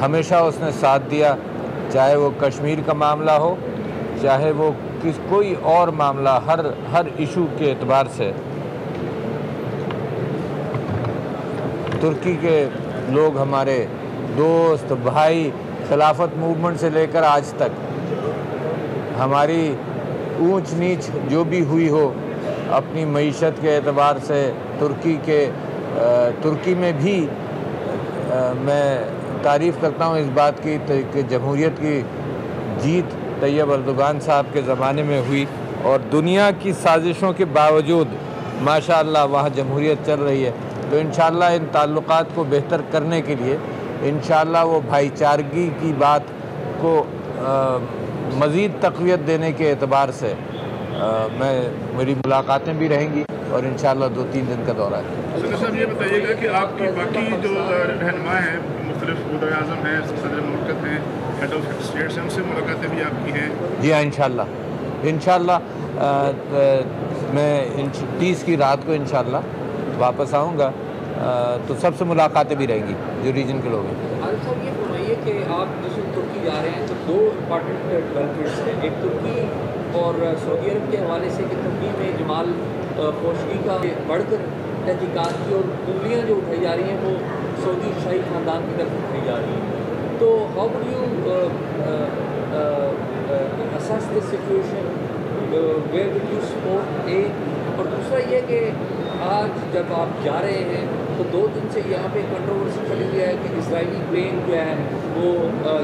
ہمیشہ اس نے ساتھ دیا، چاہے وہ کشمیر کا معاملہ ہو، چاہے وہ کوئی اور معاملہ، ہر ایشو کے اعتبار سے ترکی کے لوگ ہمارے دوست بھائی، خلافت موومنٹ سے لے کر آج تک ہماری اونچ نیچ جو بھی ہوئی ہو اپنی معیشت کے اعتبار سے ترکی میں بھی میں تعریف کرتا ہوں اس بات کی کہ جمہوریت کی جیت طیب اردوغان صاحب کے زمانے میں ہوئی، اور دنیا کی سازشوں کے باوجود ماشاءاللہ وہاں جمہوریت چل رہی ہے۔ تو انشاءاللہ ان تعلقات کو بہتر کرنے کے لیے انشاءاللہ وہ بھائی چارگی کی بات کو مزید تقویت دینے کے اعتبار سے میری ملاقاتیں بھی رہیں گی، اور انشاءاللہ 2-3 دن کا دورہ ہے۔ صدر صاحب یہ بتائیے گا کہ آپ کی باقی جو رہنما ہیں، مختلف وزراء اعظم ہیں، صدر مملکت ہیں، ہیڈ آف اسٹیٹس ہیں، ان سے ملاقاتیں بھی آپ کی ہیں؟ جی ہاں، انشاءاللہ میں 30 کی رات کو انشاءاللہ واپس آؤں گا، تو سب سے ملاقاتیں بھی رہیں گی جو ریجن کے لوگ ہیں۔ عارف صاحب یہ فرمائیے کہ آپ جس وقت ترکی جا رہے ہیں تو 2 امپارٹنٹ ڈیولپمنٹس ہیں، ایک ترکی اور سعودی عرب کے حوالے سے کہ ترکی میں جمال خاشقجی کا بڑھ کر تحقیقات کی اور انگلیاں جو اٹھائی جا رہی ہیں وہ سعودی شاہی خاندان کی طرف اٹھائی جا رہی ہیں، تو how do you assess this situation, where will you support A؟ اور دوسرا یہ کہ آج جب آپ جا رہے ہیں تو 2 دن سے یہاں پہ کنٹروورسی چلی ہوئی ہے کہ اسرائیلی پلین جو ہے وہ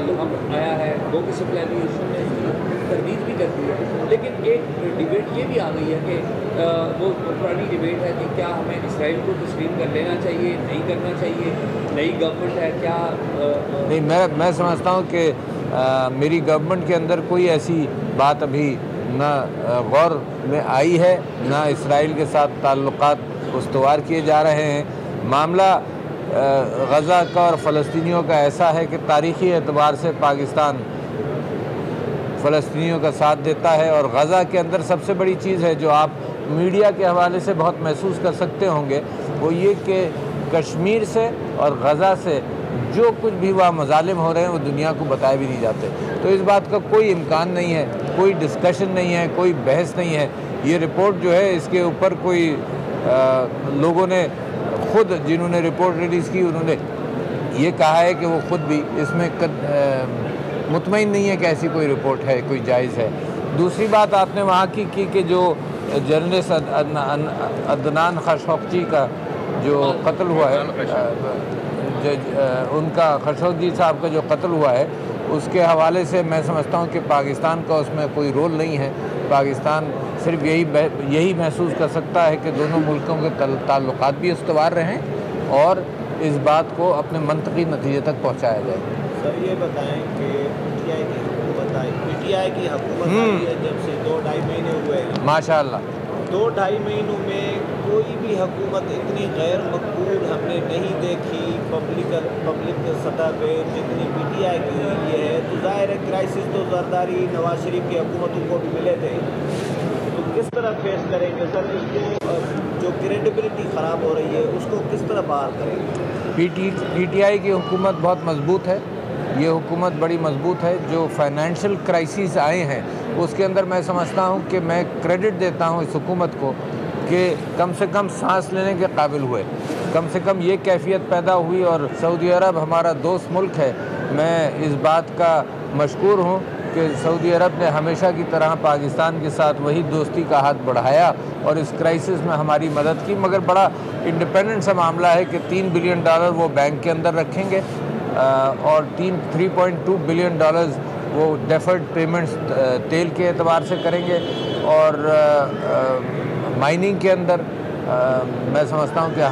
یہاں پر آیا ہے، وہ کہ سول ایویشن نے اس کی تردید بھی کر دی ہے، لیکن ایک ڈبیٹ یہ بھی آ گئی ہے کہ وہ پرانی ڈبیٹ ہے کہ کیا ہمیں اسرائیل کو تسلیم کر لینا چاہیے، نہیں کرنا چاہیے، نئی گورنمنٹ ہے کیا؟ نہیں، میں سمجھتا ہوں کہ میری گورنمنٹ کے اندر کوئی ایسی بات ابھی نہ غور میں آئی ہے، نہ اسرائیل کے ساتھ تعلقات استوار کیے جا رہے ہیں۔ معاملہ غزہ کا اور فلسطینیوں کا ایسا ہے کہ تاریخی اعتبار سے پاکستان فلسطینیوں کا ساتھ دیتا ہے، اور غزہ کے اندر سب سے بڑی چیز ہے جو آپ میڈیا کے حوالے سے بہت محسوس کر سکتے ہوں گے، وہ یہ کہ کشمیر سے اور غزہ سے جو کچھ بھی وہاں مظالم ہو رہے ہیں وہ دنیا کو بتائے بھی نہیں جاتے۔ تو اس بات کا کوئی امکان نہیں ہے، کوئی ڈسکشن نہیں ہے، کوئی بحث نہیں ہے۔ یہ رپورٹ جو ہے اس کے اوپر کوئی لوگوں نے خود جنہوں نے رپورٹ ریلیز کی انہوں نے یہ کہا ہے کہ وہ خود بھی اس میں مطمئن نہیں ہے کہ ایسی کوئی رپورٹ ہے، کوئی جائز ہے۔ دوسری بات آپ نے وہاں کی کہ جو جرنلسٹ عدنان خاشقجی کا جو قتل ہوا ہے، ان کا خاشقجی صاحب کا جو قتل ہوا ہے، اس کے حوالے سے میں سمجھتا ہوں کہ پاکستان کا اس میں کوئی رول نہیں ہے۔ پاکستان صرف یہی محسوس کر سکتا ہے کہ دونوں ملکوں کے تعلقات بھی استوار رہیں اور اس بات کو اپنے منطقی نتیجے تک پہنچایا جائے۔ سر یہ بتائیں کہ پی ٹی آئی کی حکومت آئی ہے جب سے 2-2.5 مہینے ہوئے ہیں، ماشاءاللہ 2-2.5 مہینوں میں کوئی بھی حکومت اتنی غیر مقبول ہم نے نہیں دیکھی پبلک سطح پہ جتنی پی ٹی آئی کی ہوئی ہے۔ تو ظاہر ہے کرائسس تو زرداری نواز شریف کی حکومتوں کو بھی ملے تھے، تو کس طرح فیس کریں گے سر اس کو؟ جو کریڈیبلٹی خراب ہو رہی ہے اس کو کس طرح باہر کریں گے؟ پی ٹی آئی کی حکومت بہت مضبوط ہے، یہ حکومت بڑی مضبوط ہے۔ جو فائنینشیل کرائسس آئے ہیں اس کے اندر میں سمجھتا ہوں کہ میں کریڈٹ دیتا ہوں اس حکومت کو کہ کم سے کم سانس لینے کے قابل ہوئے، کم سے کم یہ کیفیت پیدا ہوئی۔ اور سعودی عرب ہمارا دوست ملک ہے، میں اس بات کا مشکور ہوں کہ سعودی عرب نے ہمیشہ کی طرح پاکستان کے ساتھ وہی دوستی کا ہاتھ بڑھایا اور اس کرائسس میں ہماری مدد کی، مگر بڑا انڈیپینڈنٹ سا معاملہ ہے کہ $3 بلین وہ بینک کے اندر رکھیں گے اور $3.2 بلین وہ ڈیفرڈ پیمنٹس تیل کے اعتبار سے کریں گے، اور مائننگ کے اندر میں سمجھتا ہوں کہ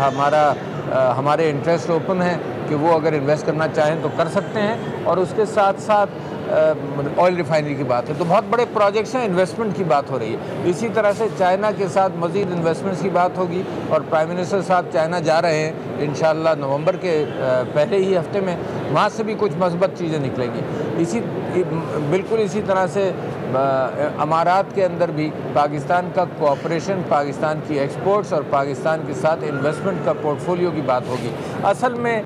ہمارے انٹرسٹ اوپن ہیں کہ وہ اگر انویسٹ کرنا چاہیں تو کر سکتے ہیں، اور اس کے ساتھ ساتھ آئل ریفائنری کی بات ہے، تو بہت بڑے پروجیکٹس ہیں، انویسٹمنٹ کی بات ہو رہی ہے۔ اسی طرح سے چائنا کے ساتھ مزید انویسٹمنٹس کی بات ہوگی، اور پرائم منسٹر صاحب چائنا جا رہے ہیں انشاءاللہ نومبر کے پہلے ہی ہفتے میں، وہاں سے بھی کچھ مثبت چیزیں نکلیں گی۔ بالکل اسی طرح سے امارات کے اندر بھی پاکستان کا کوآپریشن، پاکستان کی ایکسپورٹس اور پاکستان کے ساتھ انویسٹمنٹ کا پورٹ فولیو کی بات ہوگی۔ اصل میں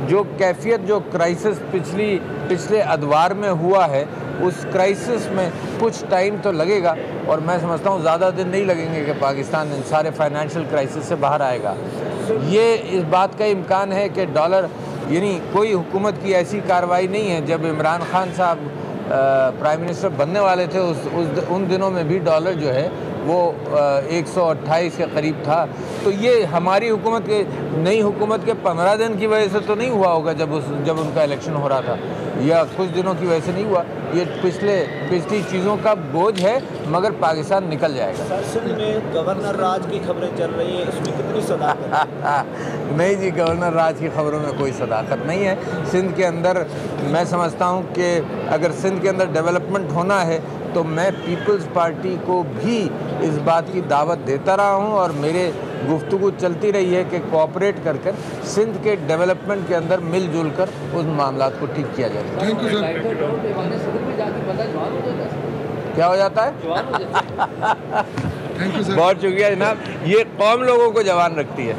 جو کیفیت جو کرائسس پچھلے ادوار میں ہوا ہے اس کرائسس میں کچھ ٹائم تو لگے گا، اور میں سمجھتا ہوں زیادہ دن نہیں لگیں گے کہ پاکستان ان سارے فائنینشیل کرائسس سے باہر آئے گا۔ یہ اس بات کا امکان ہے کہ ڈالر، یعنی کوئی حکومت کی ایسی کارروائی نہیں ہے، جب عمران خان صاحب پرائم منسٹر بننے والے تھے ان دنوں میں بھی ڈالر جو ہے وہ 128 کے قریب تھا۔ تو یہ ہماری حکومت کے، نئی حکومت کے 15 دن کی وجہ سے تو نہیں ہوا ہوگا جب ان کا الیکشن ہو رہا تھا، یا کچھ دنوں کی وجہ سے نہیں ہوا، یہ پچھلی چیزوں کا بوجھ ہے، مگر پاکستان نکل جائے گا۔ سر سندھ میں گورنر راج کی خبریں چل رہی ہیں، اس میں کتنی صداقت؟ نہیں جی، گورنر راج کی خبروں میں کوئی صداقت نہیں ہے۔ سندھ کے اندر میں سمجھتا ہوں کہ اگر سندھ کے اندر ڈیولپمنٹ ہونا ہے تو میں پیپلز پارٹی کو بھی اس بات کی دعوت دیتا رہا ہوں، اور میرے گفتگو چلتی رہی ہے کہ کوآپریٹ کر سندھ کے ڈیولپمنٹ کے اندر مل جل کر ان معاملات کو ٹھیک کیا جائے۔ کیا ہو جاتا ہے؟ بہت شکریہ جناب، یہ قوم لوگوں کو جوان رکھتی ہے۔